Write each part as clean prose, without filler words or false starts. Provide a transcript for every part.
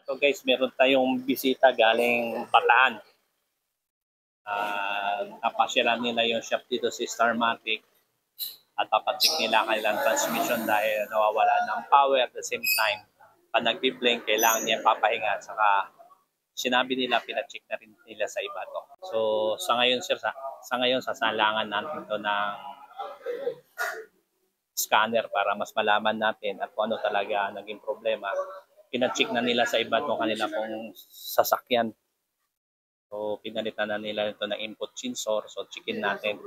So guys, meron tayong bisita galing Bataan. Napasyalan nila yung shop dito si Starmatic at papacheck nila kailang transmission dahil nawawala ng power at the same time. Pag nagbi-blink, kailangan niya papahinga at saka sinabi nila, pinacheck na rin nila sa iba to. So sa ngayon sir, sa ngayon sasalangan natin to ng scanner para mas malaman natin at kung ano talaga naging problema. Pinacheck na nila sa iba itong kanila pong sasakyan. So, pinalitan na nila ito ng input sensor. So, checkin natin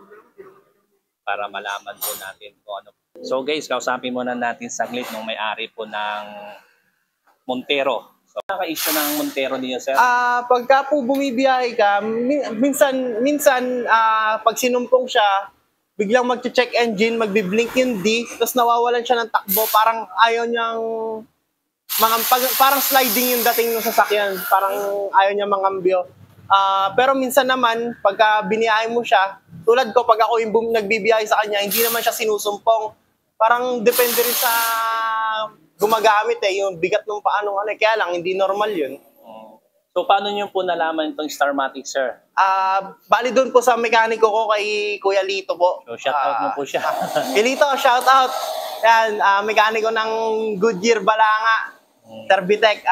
para malaman po natin kung ano. So, guys, kausapin muna natin saglit nung may-ari po ng Montero. So, naka-issue ng Montero niyo, sir? Pagka po bumibiyahe ka, minsan pag sinumpong siya, biglang mag-check engine, magbi-blink yung D, tapos nawawalan siya ng takbo. Parang ayaw niyang parang sliding yung dating ng sasakyan. Parang ayaw niya mangambyo. Pero minsan naman, pagka biniyahe mo siya, tulad ko, pag ako yung nagbibiyahe sa kanya, hindi naman siya sinusumpong. Parang depende rin sa gumagamit yung bigat ng paanong ano. Kaya lang, hindi normal yun. So, paano niyo po nalaman itong Starmatic, sir? Bali doon po sa mekaniko ko kay Kuya Lito po. So, shout out mo po siya. Lito, shout out. Yan, mekaniko ng Goodyear Balanga. Terbitech.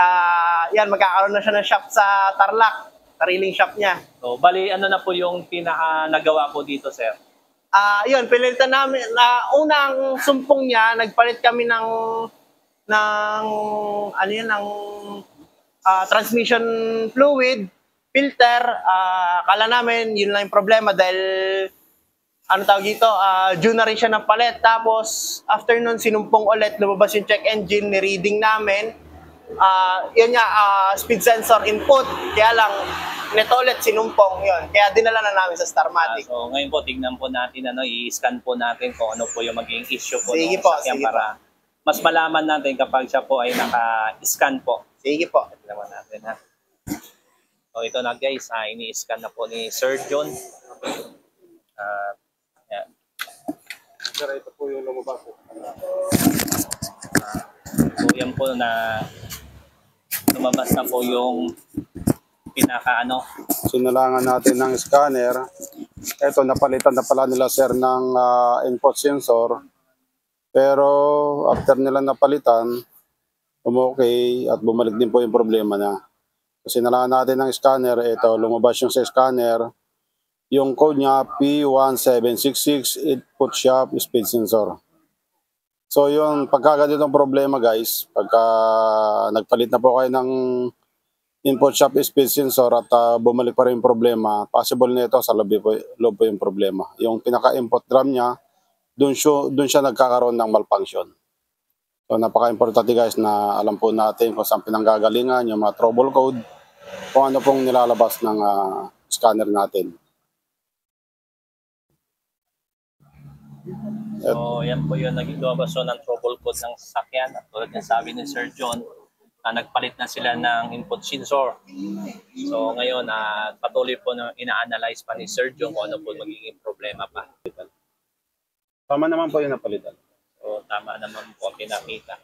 Yan, magkakaroon na siya ng shop sa Tarlac. Sariling shop niya. So, bali, ano na po yung pinaka nagawa po dito, sir? Yun, pinalitan namin. Unang sumpong niya, nagpalit kami ng transmission fluid, filter. Kala namin, yun lang yung problema dahil ano tawag dito, due na rin siya ng palit. Tapos, after nun, sinumpong ulit, lumabas yung check engine, ni-reading namin. Yun nga, speed sensor input. Kaya lang, neto ulit, sinumpong yun. Kaya dinala na namin sa Starmatic. So, ngayon po, tignan po natin, i-scan po natin kung ano po yung maging issue po. Sige po, sige para mas malaman natin kapag siya po ay naka-scan po. Sige po. Tignan natin, ha. So, ito na guys, ini-scan na po ni Sir John. Yan. Sir, ito po yung lumabas. So, yan po na lumabas na po yung pinaka-ano. Sinalangan natin ng scanner. Ito, napalitan na pala nila sir ng input sensor. Pero after nila napalitan, okay at bumalik din po yung problema na. Sinalangan natin ng scanner. Ito, lumabas yung sa scanner. Yung code niya P1766 input shop speed sensor. So yung pagka ganitong problema guys, pagka nagpalit na po kayo ng input shop speed sensor at bumalik pa rin yung problema, possible na ito sa loob po yung problema. Yung pinaka-input drum niya, dun siya nagkakaroon ng malfunction. So napaka-importante guys na alam po natin kung saan pinanggagalingan, yung mga trouble code, kung ano pong nilalabas ng scanner natin. So, yan po yung naging lumabas ng trouble code ng sasakyan. At tulad ng sabi ni Sir John, nagpalit na sila ng input sensor. So, ngayon, patuloy po na ina-analyze pa ni Sir John kung ano po magiging problema pa. Tama naman po yung napalitan. So, tama naman po ang pinakita.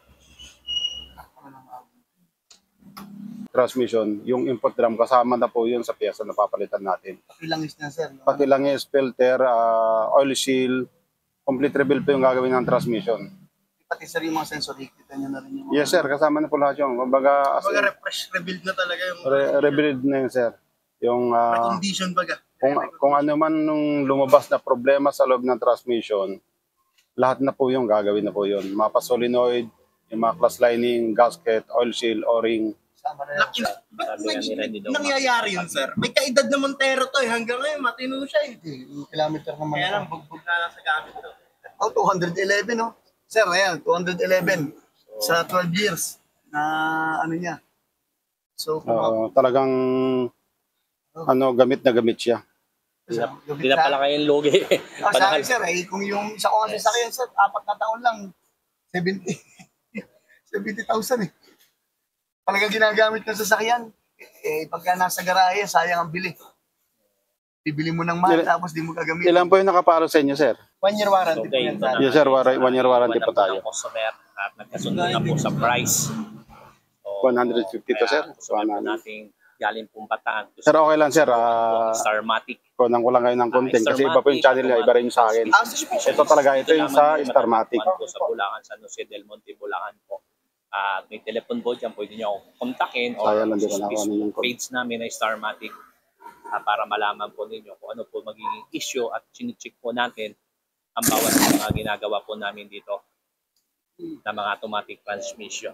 Transmission, yung input drum, kasama na po yun sa piyesa na papalitan natin. Ilangis na sir. Pati langis, filter, oil seal, complete rebuild po yung gagawin ng transmission. Pati sir yung mga sensor, kita nyo na rin yung Yes sir, kasama na po lahat yun. Kumbaga, refresh, rebuild na talaga yung rebuild na yun sir. Yung, condition baga. kung ano man nung lumabas na problema sa loob ng transmission, lahat na po yung gagawin na po yun. Mapa solenoid, yung mga clutch lining, gasket, oil seal, o-ring. Ba't nangyayari yun, sir? May kaedad na Montero to hanggang ngayon, matino siya Yung kilometer naman. Kaya lang, bugbog na lang sa gamit to. 211, no? Sir, ayan, 211. Sa 12 years na ano niya. So, talagang gamit na gamit siya. Hindi na pala kayong logi. Sa akin, sir, kung yung isa ko kasi sa akin, sir, 4 na taon lang, 70,000 Talagang ginagamit ng sasakyan. Pagka nasa garahe, sayang ang bili. Bibili mo ng mahal, tapos di mo gagamitin. Ilan po yung nakaparo sa inyo, sir? 1 year warranty po yan. Yes, sir. 1 year warranty po tayo. At nagkasundo na po sa price. So, 150 to, sir. Gusto po natin galing pong Bataan. Sir, okay lang, sir. Starmatic. Kunan ko lang kayo ng content kasi iba po yung channel niya, iba rin yung sa akin. Ito talaga, ito yung sa Starmatic. Po sa Bulacan, San Jose del Monte, Bulacan po. At may telephone po dyan, pwede nyo akong kontakin o Facebook page namin ay Starmatic para malaman po ninyo kung ano po magiging issue at chinicheck po natin ang bawat mga ginagawa po namin dito na mga automatic transmission.